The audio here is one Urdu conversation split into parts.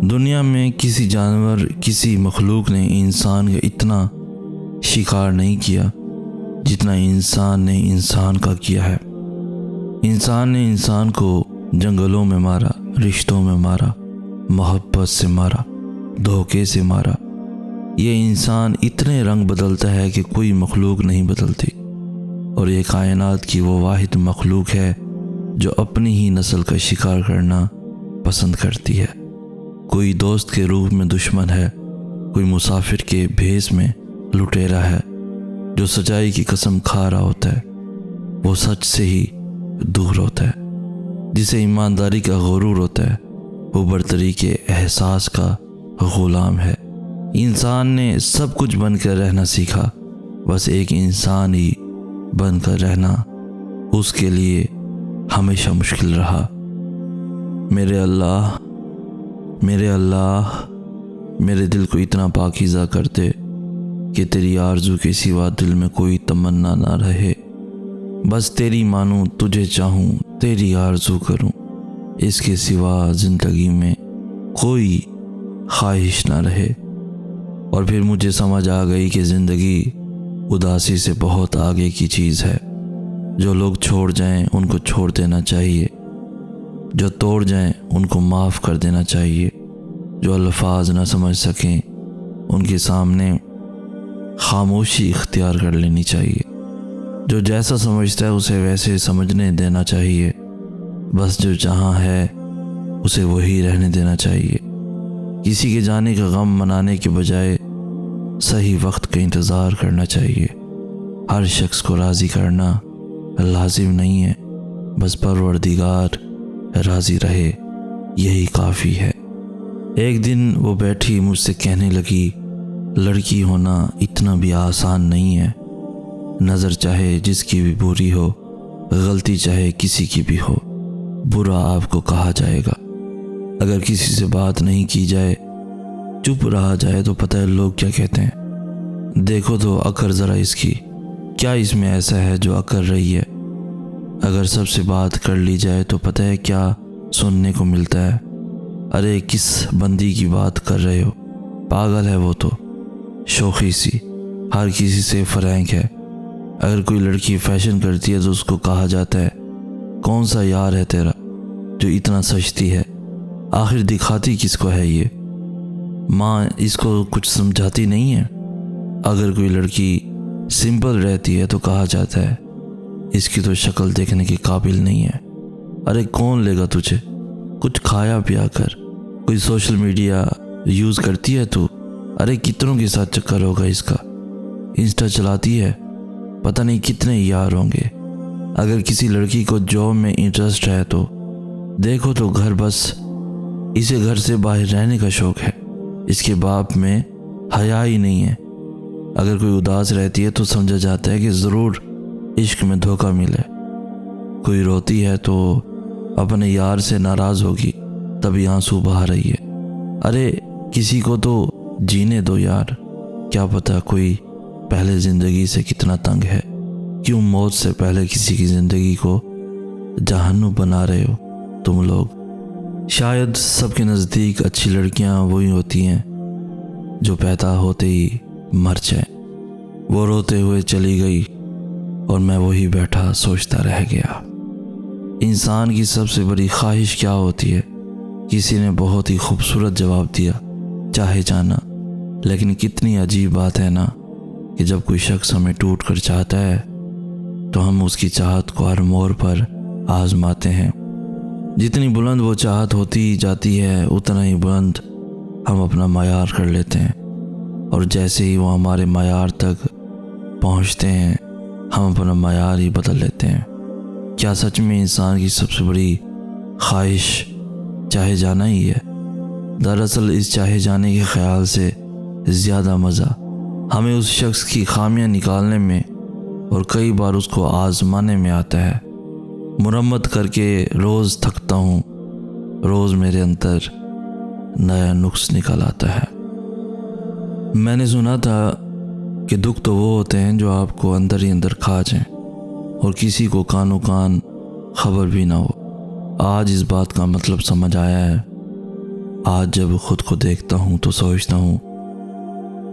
دنیا میں کسی جانور، کسی مخلوق نے انسان کا اتنا شکار نہیں کیا جتنا انسان نے انسان کا کیا ہے۔ انسان نے انسان کو جنگلوں میں مارا، رشتوں میں مارا، محبت سے مارا، دھوکے سے مارا۔ یہ انسان اتنے رنگ بدلتا ہے کہ کوئی مخلوق نہیں بدلتی، اور یہ کائنات کی وہ واحد مخلوق ہے جو اپنی ہی نسل کا شکار کرنا پسند کرتی ہے۔ کوئی دوست کے روپ میں دشمن ہے، کوئی مسافر کے بھیس میں لٹیرا ہے۔ جو سچائی کی قسم کھا رہا ہوتا ہے وہ سچ سے ہی دور ہوتا ہے۔ جسے ایمانداری کا غرور ہوتا ہے وہ برتری کے احساس کا غلام ہے۔ انسان نے سب کچھ بن کر رہنا سیکھا، بس ایک انسان ہی بن کر رہنا اس کے لیے ہمیشہ مشکل رہا۔ میرے اللہ میرے دل کو اتنا پاکیزہ کر دے کہ تیری آرزو کے سوا دل میں کوئی تمنا نہ رہے۔ بس تیری مانوں، تجھے چاہوں، تیری آرزو کروں، اس کے سوا زندگی میں کوئی خواہش نہ رہے۔ اور پھر مجھے سمجھ آ گئی کہ زندگی اداسی سے بہت آگے کی چیز ہے۔ جو لوگ چھوڑ جائیں ان کو چھوڑ دینا چاہیے، جو توڑ جائیں ان کو معاف کر دینا چاہیے، جو الفاظ نہ سمجھ سکیں ان کے سامنے خاموشی اختیار کر لینی چاہیے، جو جیسا سمجھتا ہے اسے ویسے سمجھنے دینا چاہیے، بس جو جہاں ہے اسے وہی رہنے دینا چاہیے۔ کسی کے جانے کا غم منانے کے بجائے صحیح وقت کا انتظار کرنا چاہیے۔ ہر شخص کو راضی کرنا لازم نہیں ہے، بس پروردگار راضی رہے یہی کافی ہے۔ ایک دن وہ بیٹھی مجھ سے کہنے لگی، لڑکی ہونا اتنا بھی آسان نہیں ہے۔ نظر چاہے جس کی بھی بری ہو، غلطی چاہے کسی کی بھی ہو، برا آپ کو کہا جائے گا۔ اگر کسی سے بات نہیں کی جائے، چپ رہا جائے تو پتہ ہے لوگ کیا کہتے ہیں۔ دیکھو تو عقل ذرا اس کی، کیا اس میں ایسا ہے جو عقل رہی ہے؟ اگر سب سے بات کر لی جائے تو پتہ ہے کیا سننے کو ملتا ہے؟ ارے کس بندی کی بات کر رہے ہو، پاگل ہے وہ تو، شوخی سی، ہر کسی سے فرینک ہے۔ اگر کوئی لڑکی فیشن کرتی ہے تو اس کو کہا جاتا ہے کون سا یار ہے تیرا جو اتنا سجتی ہے؟ آخر دکھاتی کس کو ہے یہ؟ ماں اس کو کچھ سمجھاتی نہیں ہے۔ اگر کوئی لڑکی سمپل رہتی ہے تو کہا جاتا ہے اس کی تو شکل دیکھنے کے قابل نہیں ہے۔ ارے کون لے گا تجھے؟ کچھ کھایا پیا کر۔ کوئی سوشل میڈیا یوز کرتی ہے تو؟ ارے کتنوں کے ساتھ چکر ہوگا اس کا۔ انسٹا چلاتی ہے، پتہ نہیں کتنے یار ہوں گے۔ اگر کسی لڑکی کو جاب میں انٹرسٹ ہے تو دیکھو تو گھر، بس اسے گھر سے باہر رہنے کا شوق ہے، اس کے باپ میں حیا ہی نہیں ہے۔ اگر کوئی اداس رہتی ہے تو سمجھا جاتا ہے کہ ضرور عشق میں دھوکہ ملا ہے۔ کوئی روتی ہے تو اپنے یار سے ناراض ہوگی تبھی آنسو بہا رہی ہے۔ ارے کسی کو تو جینے دو یار، کیا پتہ کوئی پہلے زندگی سے کتنا تنگ ہے۔ کیوں موت سے پہلے کسی کی زندگی کو جہنم بنا رہے ہو تم لوگ؟ شاید سب کے نزدیک اچھی لڑکیاں وہی ہوتی ہیں جو پیدا ہوتے ہی مر جائیں۔ وہ روتے ہوئے چلی گئی اور میں وہی بیٹھا سوچتا رہ گیا۔ انسان کی سب سے بڑی خواہش کیا ہوتی ہے؟ کسی نے بہت ہی خوبصورت جواب دیا، چاہے جانا۔ لیکن کتنی عجیب بات ہے نا کہ جب کوئی شخص ہمیں ٹوٹ کر چاہتا ہے تو ہم اس کی چاہت کو ہر موڑ پر آزماتے ہیں۔ جتنی بلند وہ چاہت ہوتی جاتی ہے اتنا ہی بلند ہم اپنا معیار کر لیتے ہیں، اور جیسے ہی وہ ہمارے معیار تک پہنچتے ہیں ہم اپنا معیار ہی بدل لیتے ہیں۔ کیا سچ میں انسان کی سب سے بڑی خواہش چاہے جانا ہی ہے؟ دراصل اس چاہے جانے کے خیال سے زیادہ مزہ ہمیں اس شخص کی خامیاں نکالنے میں اور کئی بار اس کو آزمانے میں آتا ہے۔ مرمت کر کے روز تھکتا ہوں، روز میرے اندر نیا نقص نکل آتا ہے۔ میں نے سنا تھا کہ دکھ تو وہ ہوتے ہیں جو آپ کو اندر ہی اندر کھا جائیں اور کسی کو کانوں کان خبر بھی نہ ہو۔ آج اس بات کا مطلب سمجھ آیا ہے آج جب خود کو دیکھتا ہوں تو سوچتا ہوں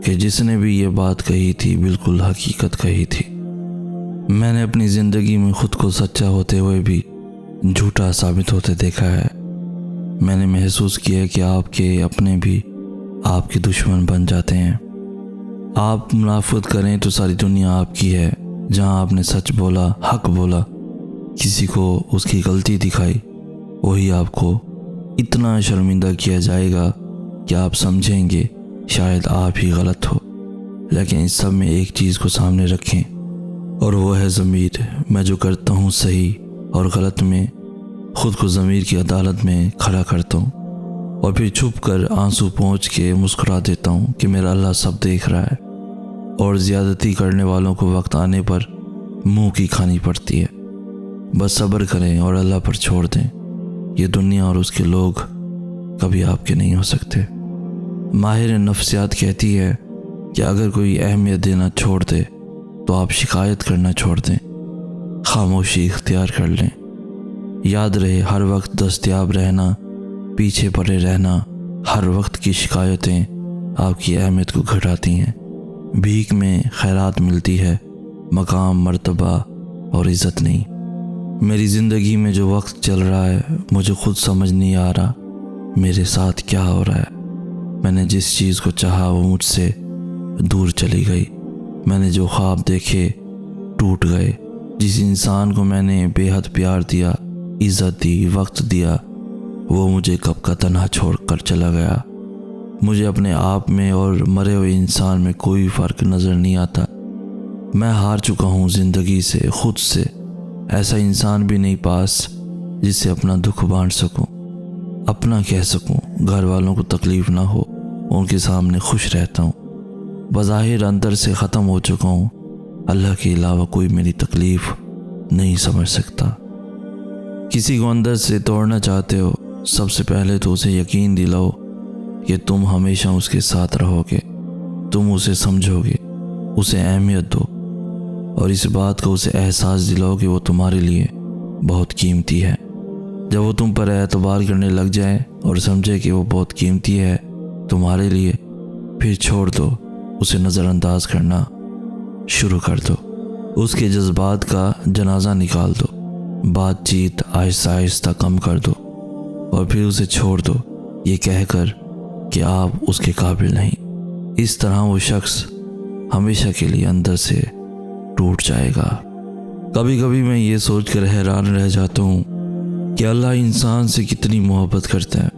کہ جس نے بھی یہ بات کہی تھی بالکل حقیقت کہی تھی۔ میں نے اپنی زندگی میں خود کو سچا ہوتے ہوئے بھی جھوٹا ثابت ہوتے دیکھا ہے۔ میں نے محسوس کیا کہ آپ کے اپنے بھی آپ کے دشمن بن جاتے ہیں۔ آپ منافقت کریں تو ساری دنیا آپ کی ہے۔ جہاں آپ نے سچ بولا، حق بولا، کسی کو اس کی غلطی دکھائی، وہی آپ کو اتنا شرمندہ کیا جائے گا کہ آپ سمجھیں گے شاید آپ ہی غلط ہو۔ لیکن اس سب میں ایک چیز کو سامنے رکھیں، اور وہ ہے ضمیر۔ میں جو کرتا ہوں صحیح اور غلط میں خود کو ضمیر کی عدالت میں کھڑا کرتا ہوں، اور پھر چھپ کر آنسو پہنچ کے مسکرا دیتا ہوں کہ میرا اللہ سب دیکھ رہا ہے۔ اور زیادتی کرنے والوں کو وقت آنے پر منہ کی کھانی پڑتی ہے۔ بس صبر کریں اور اللہ پر چھوڑ دیں۔ یہ دنیا اور اس کے لوگ کبھی آپ کے نہیں ہو سکتے۔ ماہر نفسیات کہتی ہے کہ اگر کوئی اہمیت دینا چھوڑ دے تو آپ شکایت کرنا چھوڑ دیں، خاموشی اختیار کر لیں۔ یاد رہے، ہر وقت دستیاب رہنا، پیچھے پڑے رہنا، ہر وقت کی شکایتیں آپ کی اہمیت کو گھٹاتی ہیں۔ بھیک میں خیرات ملتی ہے، مقام، مرتبہ اور عزت نہیں۔ میری زندگی میں جو وقت چل رہا ہے مجھے خود سمجھ نہیں آ رہا میرے ساتھ کیا ہو رہا ہے۔ میں نے جس چیز کو چاہا وہ مجھ سے دور چلی گئی۔ میں نے جو خواب دیکھے ٹوٹ گئے۔ جس انسان کو میں نے بے حد پیار دیا، عزت دی، وقت دیا، وہ مجھے کب کا تنہا چھوڑ کر چلا گیا۔ مجھے اپنے آپ میں اور مرے ہوئے انسان میں کوئی فرق نظر نہیں آتا۔ میں ہار چکا ہوں زندگی سے، خود سے۔ ایسا انسان بھی نہیں پاس جس سے اپنا دکھ بانٹ سکوں، اپنا کہہ سکوں، گھر والوں کو تکلیف نہ ہو، ان کے سامنے خوش رہتا ہوں۔ بظاہر اندر سے ختم ہو چکا ہوں۔ اللہ کے علاوہ کوئی میری تکلیف نہیں سمجھ سکتا۔ کسی کو اندر سے توڑنا چاہتے ہو، سب سے پہلے تو اسے یقین دلاؤ کہ تم ہمیشہ اس کے ساتھ رہو گے، تم اسے سمجھو گے، اسے اہمیت دو، اور اس بات کو اسے احساس دلاؤ کہ وہ تمہارے لیے بہت قیمتی ہے۔ جب وہ تم پر اعتبار کرنے لگ جائے اور سمجھے کہ وہ بہت قیمتی ہے تمہارے لیے، پھر چھوڑ دو، اسے نظر انداز کرنا شروع کر دو۔ اس کے جذبات کا جنازہ نکال دو، بات چیت آہستہ آہستہ کم کر دو، اور پھر اسے چھوڑ دو یہ کہہ کر کہ آپ اس کے قابل نہیں۔ اس طرح وہ شخص ہمیشہ کے لیے اندر سے ٹوٹ جائے گا۔ کبھی کبھی میں یہ سوچ کر حیران رہ جاتا ہوں کہ اللہ انسان سے کتنی محبت کرتا ہے۔